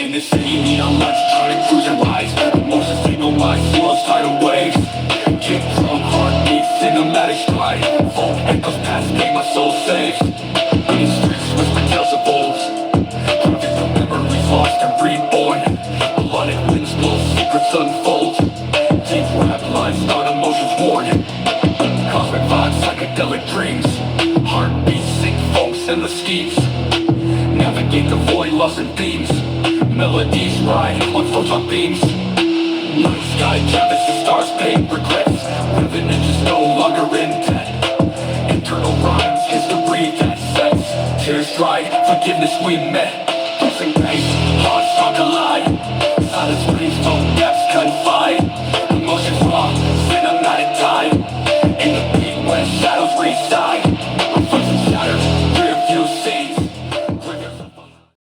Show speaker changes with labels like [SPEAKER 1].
[SPEAKER 1] In the city, neon lights trying to cruise and rise. Emotions signal my soul's tidal waves. Kick drum, heartbeat, cinematic stride. Folk echoes past, make my soul safe. In these streets, whisper tales of old. Driving through memories lost and reborn. Melodic winds blow, secrets unfold. Deep rap lines, start emotions worn. Cosmic vibes, psychedelic dreams. Heartbeats, sing folks, endless schemes. Navigate the void, lost in themes. Melodies ride on photon beams. Night sky canvas, the stars paint regrets. Living in just no longer in debt. Internal rhymes, history that sets. Tears dried, forgiveness we met. Pulsing pain, hearts strong collide. Silence screams, no depths confide. Emotions raw, cinematic time.